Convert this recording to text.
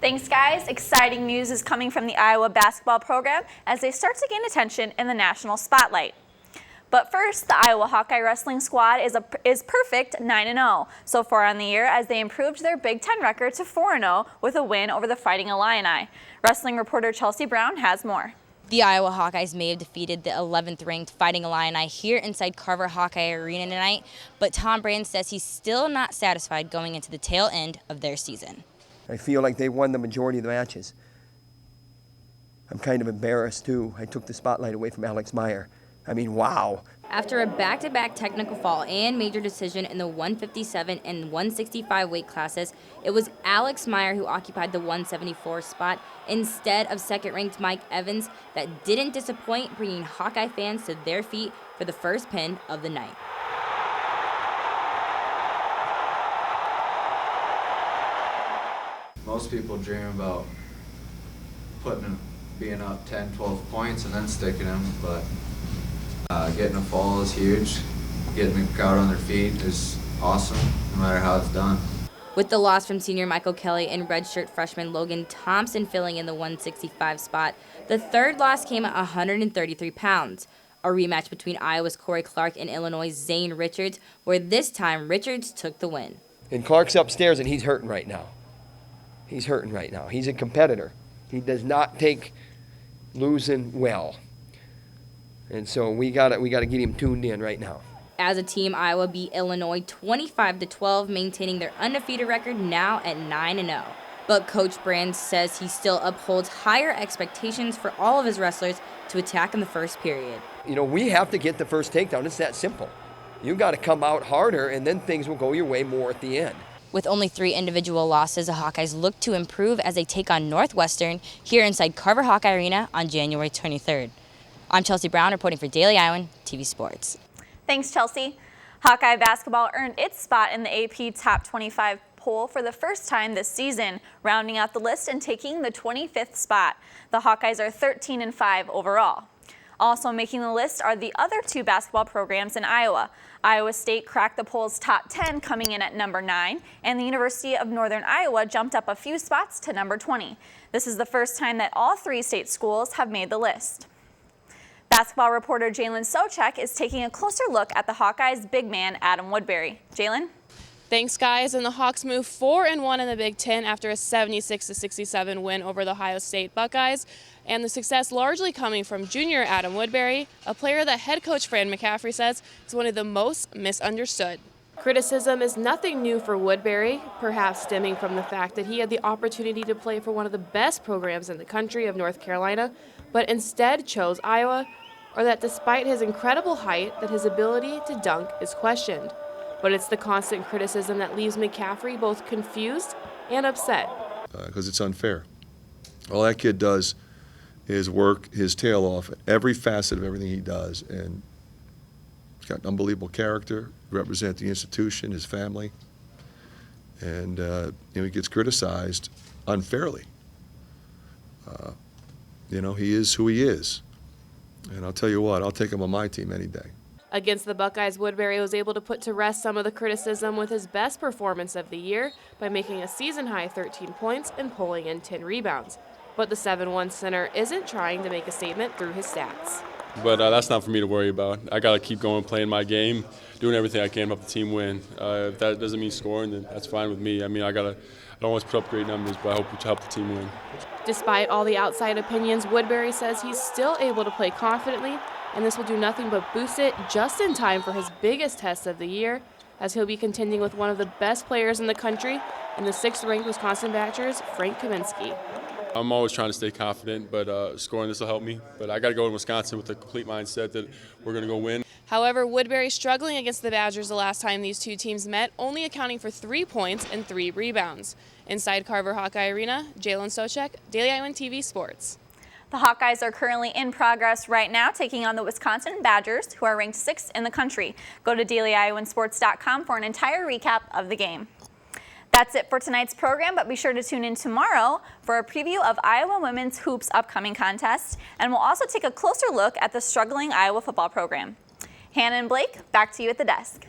Thanks, guys. Exciting news is coming from the Iowa basketball program as they start to gain attention in the national spotlight. But first, the Iowa Hawkeye wrestling squad is perfect 9-0 so far on the year as they improved their Big Ten record to 4-0 with a win over the Fighting Illini. Wrestling reporter Chelsea Brown has more. The Iowa Hawkeyes may have defeated the 11th ranked Fighting Illini here inside Carver Hawkeye Arena tonight, but Tom Brand says he's still not satisfied going into the tail end of their season. I feel like they won the majority of the matches. I'm kind of embarrassed too. I took the spotlight away from Alex Meyer. I mean, wow. After a back-to-back technical fall and major decision in the 157 and 165 weight classes, it was Alex Meyer who occupied the 174 spot instead of second-ranked Mike Evans that didn't disappoint, bringing Hawkeye fans to their feet for the first pin of the night. Most people dream about being up 10, 12 points and then sticking them, but getting a fall is huge. Getting the crowd on their feet is awesome, no matter how it's done. With the loss from senior Michael Kelly and redshirt freshman Logan Thompson filling in the 165 spot, the third loss came at 133 pounds. A rematch between Iowa's Corey Clark and Illinois' Zane Richards, where this time Richards took the win. And Clark's upstairs and he's hurting right now. He's hurting right now. He's a competitor. He does not take losing well. And so we got to get him tuned in right now. As a team, Iowa beat Illinois 25-12, maintaining their undefeated record now at 9-0. But Coach Brand says he still upholds higher expectations for all of his wrestlers to attack in the first period. You know, we have to get the first takedown. It's that simple. You got to come out harder, and then things will go your way more at the end. With only 3 individual losses, the Hawkeyes look to improve as they take on Northwestern here inside Carver Hawkeye Arena on January 23rd. I'm Chelsea Brown reporting for Daily Iowan TV Sports. Thanks, Chelsea. Hawkeye basketball earned its spot in the AP Top 25 poll for the first time this season, rounding out the list and taking the 25th spot. The Hawkeyes are 13-5 overall. Also making the list are the other 2 basketball programs in Iowa. Iowa State cracked the poll's top 10, coming in at number 9, and the University of Northern Iowa jumped up a few spots to number 20. This is the first time that all 3 state schools have made the list. Basketball reporter Jalen Socek is taking a closer look at the Hawkeyes' big man, Adam Woodbury. Jalen? Thanks, guys. And the Hawks move 4-1 in the Big Ten after a 76-67 win over the Ohio State Buckeyes. And the success largely coming from junior Adam Woodbury, a player that head coach Fran McCaffrey says is one of the most misunderstood. Criticism is nothing new for Woodbury, perhaps stemming from the fact that he had the opportunity to play for one of the best programs in the country of North Carolina, but instead chose Iowa, or that despite his incredible height, that his ability to dunk is questioned. But it's the constant criticism that leaves McCaffrey both confused and upset. Because it's unfair. All that kid does is work his tail off at every facet of everything he does, and he's got an unbelievable character, represent the institution, his family, and he gets criticized unfairly. He is who he is, and I'll tell you what, I'll take him on my team any day. Against the Buckeyes, Woodbury was able to put to rest some of the criticism with his best performance of the year by making a season-high 13 points and pulling in 10 rebounds. But the 7-1 center isn't trying to make a statement through his stats. But that's not for me to worry about. I got to keep going, playing my game, doing everything I can to help the team win. If that doesn't mean scoring, then that's fine with me. I mean, I don't always put up great numbers, but I hope to help the team win. Despite all the outside opinions, Woodbury says he's still able to play confidently, and this will do nothing but boost it just in time for his biggest test of the year, as he'll be contending with one of the best players in the country in the 6th-ranked Wisconsin Badgers, Frank Kaminsky. I'm always trying to stay confident, but scoring this will help me. But I got to go in Wisconsin with a complete mindset that we're going to go win. However, Woodbury struggling against the Badgers the last time these 2 teams met, only accounting for 3 points and 3 rebounds. Inside Carver Hawkeye Arena, Jalen Socek, Daily Iowan TV Sports. The Hawkeyes are currently in progress right now, taking on the Wisconsin Badgers, who are ranked 6th in the country. Go to DailyIowanSports.com for an entire recap of the game. That's it for tonight's program, but be sure to tune in tomorrow for a preview of Iowa Women's Hoops upcoming contest, and we'll also take a closer look at the struggling Iowa football program. Hannah and Blake, back to you at the desk.